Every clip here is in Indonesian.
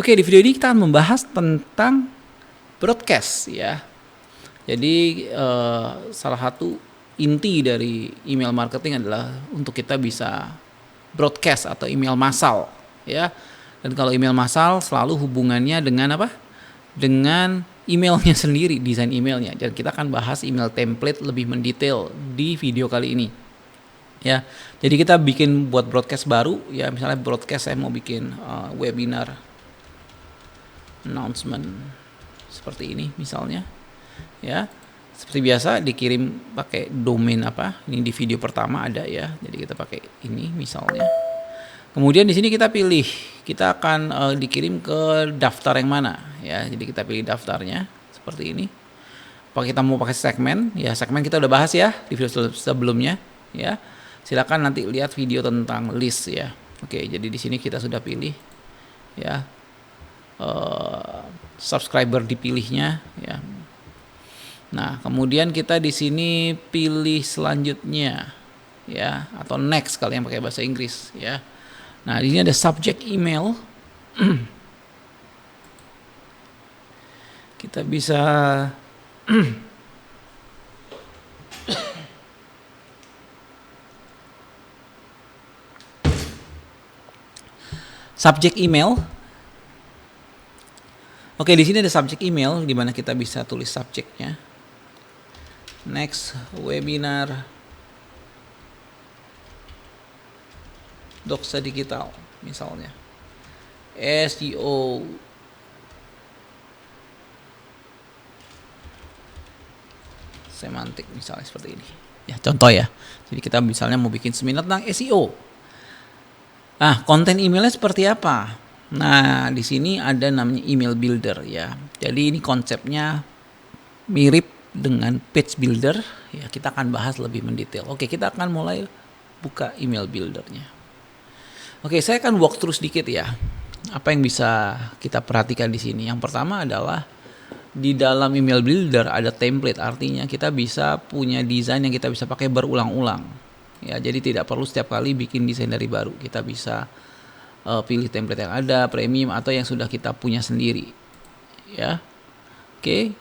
Oke, di video ini kita akan membahas tentang broadcast ya. Jadi salah satu inti dari email marketing adalah untuk kita bisa broadcast atau email massal ya. Dan kalau email massal selalu hubungannya dengan apa? Dengan emailnya sendiri, desain emailnya. Dan kita akan bahas email template lebih mendetail di video kali ini. Ya, jadi kita bikin buat broadcast baru ya, misalnya broadcast saya mau bikin webinar announcement seperti ini misalnya ya, seperti biasa dikirim pakai domain apa, ini di video pertama ada ya, jadi kita pakai ini misalnya. Kemudian di sini kita pilih, kita akan dikirim ke daftar yang mana ya, jadi kita pilih daftarnya seperti ini. Apa kita mau pakai segmen ya, segmen kita udah bahas ya di video sebelumnya ya. Silakan nanti lihat video tentang list ya. Oke, jadi di sini kita sudah pilih ya, subscriber dipilihnya ya. Nah, kemudian kita di sini pilih selanjutnya ya, atau next kalau yang pakai bahasa Inggris ya. Nah, di sini ada subject email. Kita bisa subject email. Oke, di sini ada subject email di mana kita bisa tulis subjeknya. Next webinar Doxa Digital misalnya. SEO semantik misalnya seperti ini. Ya, contoh ya. Jadi kita misalnya mau bikin seminar tentang SEO. Nah, konten emailnya seperti apa? Nah, di sini ada namanya email builder ya. Jadi ini konsepnya mirip dengan page builder ya. Kita akan bahas lebih mendetail. Oke, kita akan mulai buka email buildernya. Oke, saya akan walk through sedikit ya. Apa yang bisa kita perhatikan di sini? Yang pertama adalah di dalam email builder ada template, artinya kita bisa punya desain yang kita bisa pakai berulang-ulang. Ya, jadi tidak perlu setiap kali bikin desain dari baru. Kita bisa pilih template yang ada, premium atau yang sudah kita punya sendiri. Ya. Oke.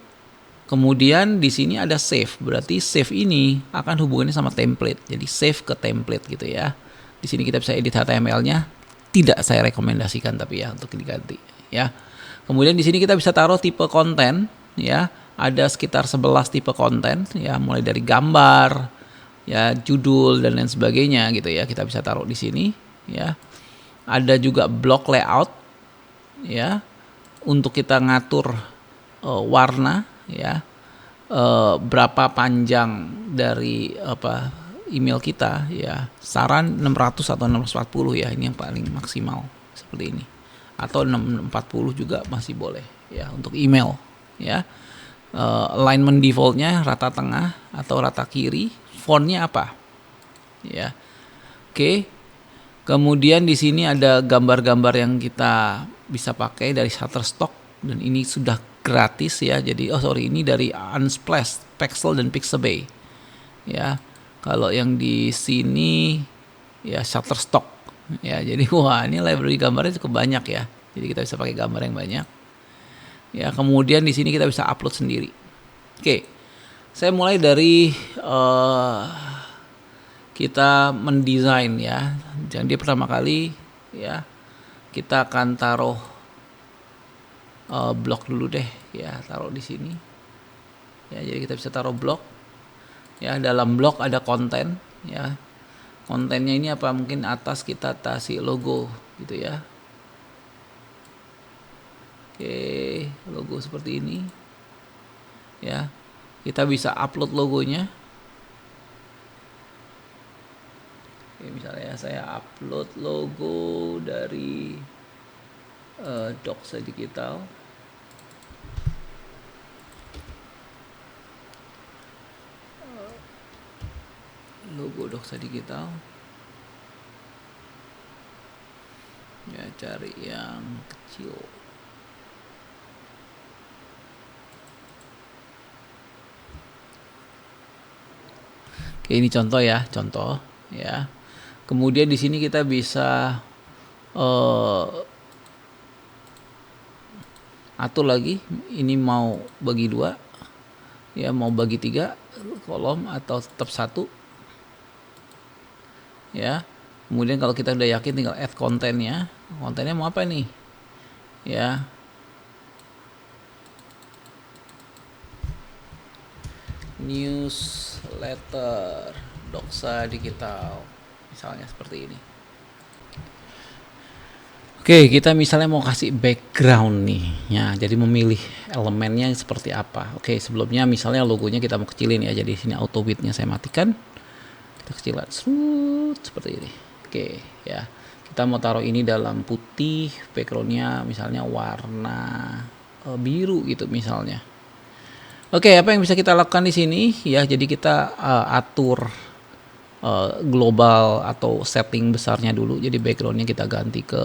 Kemudian di sini ada save. Berarti save ini akan hubungannya sama template. Jadi save ke template gitu ya. Di sini kita bisa edit HTML-nya. Tidak saya rekomendasikan tapi ya untuk diganti ya. Kemudian di sini kita bisa taruh tipe konten ya. Ada sekitar 11 tipe konten ya, mulai dari gambar, ya, judul dan lain sebagainya gitu ya, kita bisa taruh di sini ya. Ada juga block layout ya, untuk kita ngatur warna ya, berapa panjang dari apa email kita ya. Saran 600 atau 640 ya, ini yang paling maksimal seperti ini, atau 640 juga masih boleh ya untuk email ya. Alignment defaultnya rata tengah atau rata kiri. Fontnya apa? Ya. Oke. Kemudian di sini ada gambar-gambar yang kita bisa pakai dari Shutterstock dan ini sudah gratis ya. Jadi ini dari Unsplash, Pexel dan Pixabay. Ya. Kalau yang di sini ya Shutterstock. Ya, jadi wah, ini library gambarnya cukup banyak ya. Jadi kita bisa pakai gambar yang banyak. Ya, kemudian di sini kita bisa upload sendiri. Oke. Saya mulai dari kita mendesain ya. Jadi pertama kali ya kita akan taruh blok dulu deh ya, taruh di sini. Ya, jadi kita bisa taruh blok. Ya, dalam blok ada konten ya. Kontennya ini apa? Mungkin atas kita kasih logo gitu ya. Oke, logo seperti ini. Ya. Kita bisa upload logonya. Oke, misalnya saya upload logo dari Doxa Digital. Logo Doxa Digital. Ya, cari yang kecil. Oke, ini contoh ya, contoh ya. Kemudian di sini kita bisa atur lagi, ini mau bagi 2, ya mau bagi 3 kolom atau tetap 1, ya. Kemudian kalau kita udah yakin tinggal add kontennya mau apa nih, ya. Newsletter Doxa Digital, misalnya seperti ini. Oke, kita misalnya mau kasih background nih, ya. Jadi memilih elemennya seperti apa. Oke, sebelumnya misalnya logonya kita mau kecilin ya. Jadi sini auto width-nya saya matikan. Kita kecilan, seperti ini. Oke, ya. Kita mau taruh ini dalam putih, background-nya misalnya warna biru gitu misalnya. Oke, apa yang bisa kita lakukan di sini? Ya, jadi kita atur global atau setting besarnya dulu. Jadi backgroundnya kita ganti ke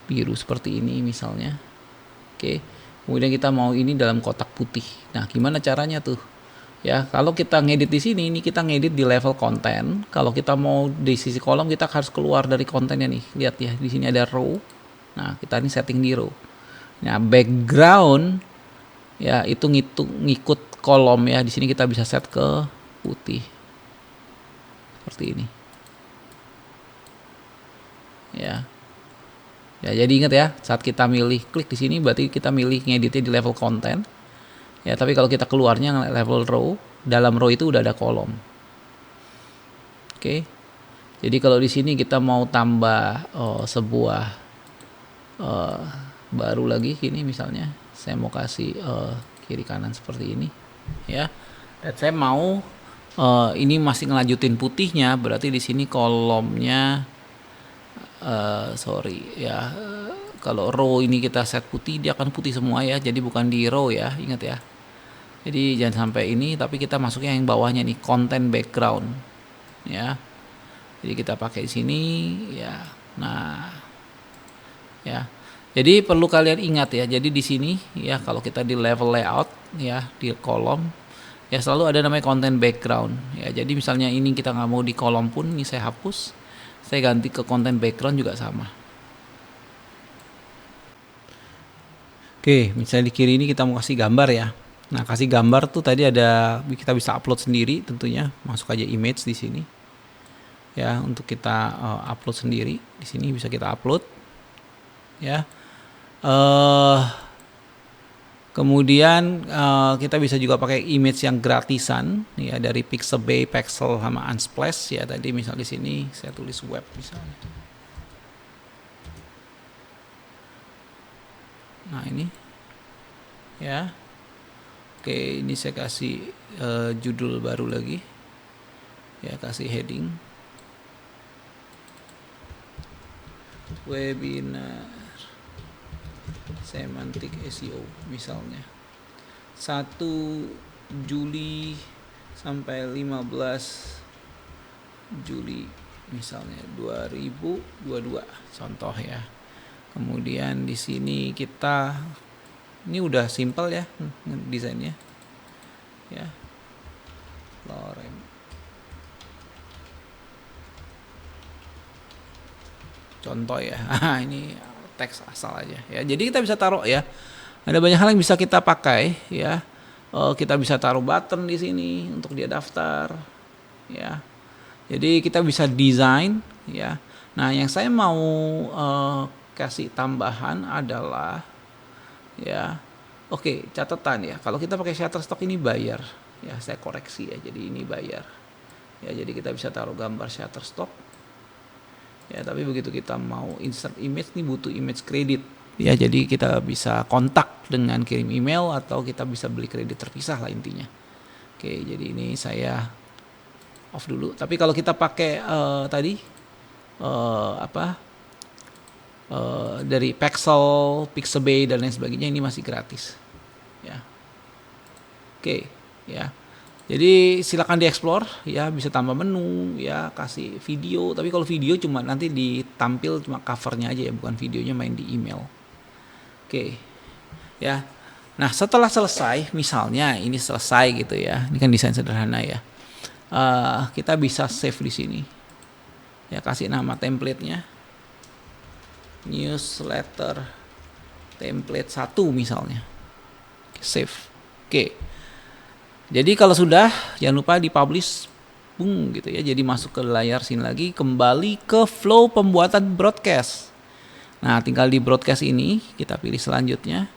biru seperti ini misalnya. Oke, kemudian kita mau ini dalam kotak putih. Nah, gimana caranya tuh? Ya, kalau kita ngedit di sini, ini kita ngedit di level konten. Kalau kita mau di sisi kolom, kita harus keluar dari kontennya nih. Lihat ya, di sini ada row. Nah, kita ini setting di row. Nah, background ya itu ngikut kolom ya. Di sini kita bisa set ke putih. Seperti ini. Ya. Ya, jadi ingat ya, saat kita milih klik di sini berarti kita milih ngeditnya di level konten. Ya, tapi kalau kita keluarnya level row, dalam row itu udah ada kolom. Oke. Jadi kalau di sini kita mau tambah sebuah baru lagi gini misalnya, saya mau kasih kiri kanan seperti ini, ya. Dan saya mau ini masih ngelanjutin putihnya, berarti di sini kolomnya kalau row ini kita set putih, dia akan putih semua ya, jadi bukan di row ya, ingat ya. Jadi jangan sampai ini, tapi kita masuknya yang bawahnya nih, content background ya. Jadi kita pakai di sini ya. Nah, ya. Jadi perlu kalian ingat ya. Jadi di sini ya, kalau kita di level layout ya, di kolom ya selalu ada namanya content background ya. Jadi misalnya ini kita nggak mau di kolom pun, ini saya hapus, saya ganti ke content background juga sama. Oke, misalnya di kiri ini kita mau kasih gambar ya. Nah, kasih gambar tuh tadi ada, kita bisa upload sendiri tentunya. Masuk aja image di sini. Ya, untuk kita upload sendiri. Di sini bisa kita upload. Ya. Kemudian kita bisa juga pakai image yang gratisan ya, dari Pixabay, Pexel sama Unsplash ya. Tadi misal di sini saya tulis web misalnya. Nah, ini ya. Oke, ini saya kasih judul baru lagi. Ya, kasih heading. Webinar Semantic SEO misalnya. 1 Juli sampai 15 Juli misalnya 2022 contoh ya. Kemudian di sini kita, ini udah simple ya desainnya ya, lorem contoh ya. Ini teks asal aja ya. Jadi kita bisa taruh ya, ada banyak hal yang bisa kita pakai ya. Kita bisa taruh button di sini untuk dia daftar ya. Jadi kita bisa desain ya. Nah, yang saya mau kasih tambahan adalah ya, oke, catatan ya, kalau kita pakai Shutterstock ini bayar ya, saya koreksi ya, jadi ini bayar ya. Jadi kita bisa taruh gambar Shutterstock ya, tapi begitu kita mau insert image nih butuh image kredit ya. Jadi kita bisa kontak dengan kirim email atau kita bisa beli kredit terpisah lah intinya. Oke, jadi ini saya off dulu. Tapi kalau kita pakai dari Pexel, Pixabay dan lain sebagainya, ini masih gratis ya. Oke ya. Jadi silakan dieksplor ya, bisa tambah menu ya, kasih video. Tapi kalau video cuma nanti ditampil cuma covernya aja ya, bukan videonya main di email. Oke ya. Nah, setelah selesai, misalnya ini selesai gitu ya, ini kan desain sederhana ya. Kita bisa save di sini ya, kasih nama template-nya newsletter template 1 misalnya. Save. Oke. Jadi kalau sudah, jangan lupa di-publish, bung gitu ya. Jadi masuk ke layar sini lagi, kembali ke flow pembuatan broadcast. Nah, tinggal di broadcast ini kita pilih selanjutnya.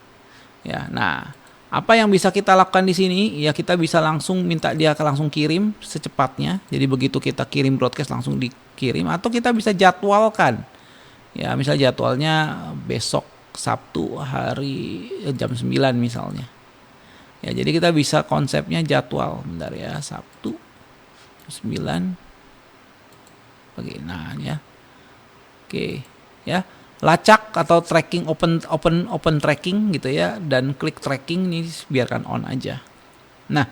Ya, nah, apa yang bisa kita lakukan di sini? Ya, kita bisa langsung minta dia langsung kirim secepatnya. Jadi begitu kita kirim broadcast langsung dikirim, atau kita bisa jadwalkan. Ya, misal jadwalnya besok Sabtu hari jam 9 misalnya. Ya, jadi kita bisa konsepnya jadwal. Bentar ya, Sabtu 9 pagi. Nah, ya. Oke, ya. Lacak atau tracking open tracking gitu ya, dan klik tracking ini biarkan on aja. Nah,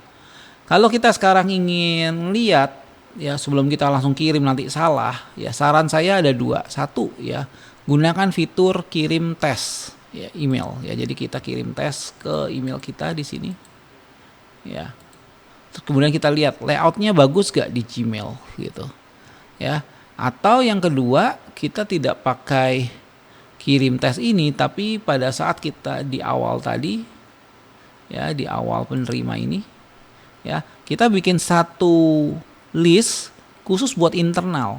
kalau kita sekarang ingin lihat ya sebelum kita langsung kirim nanti salah, ya saran saya ada 2. 1 ya, gunakan fitur kirim tes ya email ya. Jadi kita kirim tes ke email kita di sini. Ya. Terus kemudian kita lihat layoutnya bagus gak di Gmail gitu. Ya. Atau yang kedua, kita tidak pakai kirim tes ini, tapi pada saat kita di awal tadi ya, di awal penerima ini ya, kita bikin satu list khusus buat internal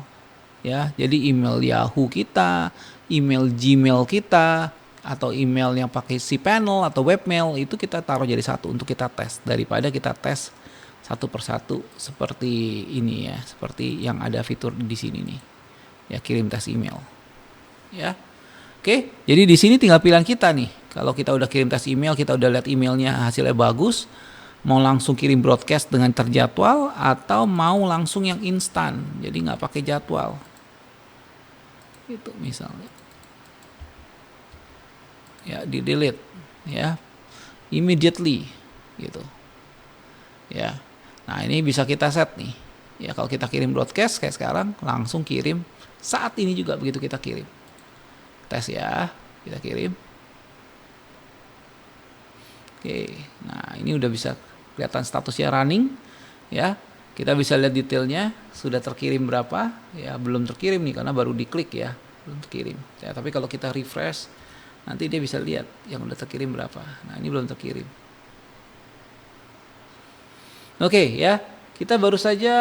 ya. Jadi email Yahoo kita, email Gmail kita, atau email yang pakai cPanel atau webmail, itu kita taruh jadi satu untuk kita tes, daripada kita tes satu persatu seperti ini ya, seperti yang ada fitur di sini nih ya, kirim tes email ya. Oke, jadi di sini tinggal pilihan kita nih. Kalau kita udah kirim tes email, kita udah lihat emailnya hasilnya bagus, mau langsung kirim broadcast dengan terjadwal atau mau langsung yang instan, jadi nggak pakai jadwal. Itu misalnya. Ya, di delete ya, immediately gitu. Ya. Nah, ini bisa kita set nih. Ya, kalau kita kirim broadcast kayak sekarang, langsung kirim saat ini juga begitu kita kirim. Tes ya, kita kirim. Oke, nah ini udah bisa kelihatan statusnya running ya. Kita bisa lihat detailnya sudah terkirim berapa ya, belum terkirim nih karena baru diklik ya, belum terkirim ya. Tapi kalau kita refresh nanti dia bisa lihat yang udah terkirim berapa. Nah, ini belum terkirim. Oke ya, kita baru saja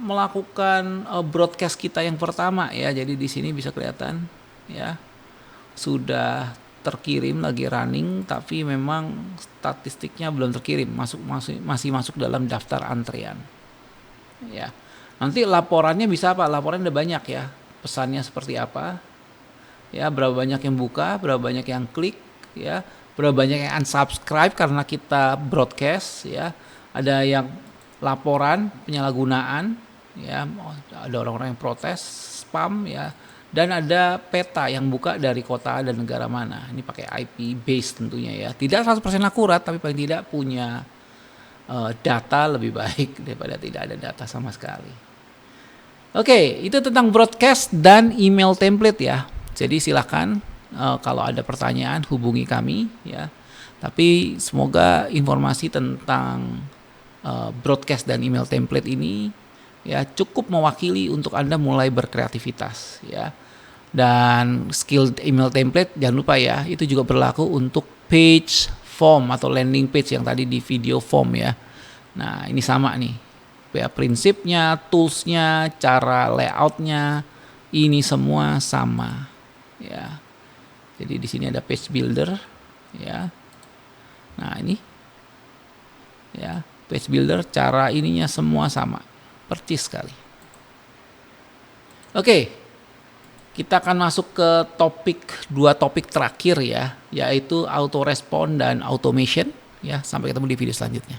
melakukan broadcast kita yang pertama ya. Jadi di sini bisa kelihatan ya, sudah terkirim, lagi running, tapi memang statistiknya belum terkirim, masih masuk dalam daftar antrian. Ya, nanti laporannya bisa apa? Laporannya udah banyak ya, pesannya seperti apa? Ya, berapa banyak yang buka, berapa banyak yang klik, ya, berapa banyak yang unsubscribe karena kita broadcast, ya, ada yang laporan penyalahgunaan, ya, ada orang-orang yang protes, spam, ya. Dan ada peta yang buka dari kota dan negara mana. Ini pakai IP base tentunya ya. Tidak 100% akurat, tapi paling tidak punya data lebih baik daripada tidak ada data sama sekali. Oke, itu tentang broadcast dan email template ya. Jadi silakan kalau ada pertanyaan hubungi kami ya. Tapi semoga informasi tentang broadcast dan email template ini ya cukup mewakili untuk Anda mulai berkreativitas ya. Dan skill email template jangan lupa ya, itu juga berlaku untuk page form atau landing page yang tadi di video form ya. Nah, ini sama nih. Ya, prinsipnya, toolsnya, cara layoutnya, ini semua sama ya. Jadi di sini ada page builder ya. Nah, ini ya, page builder, cara ininya semua sama. Percis sekali. Oke, kita akan masuk ke dua topik terakhir ya, yaitu auto respond dan automation ya. Sampai ketemu di video selanjutnya.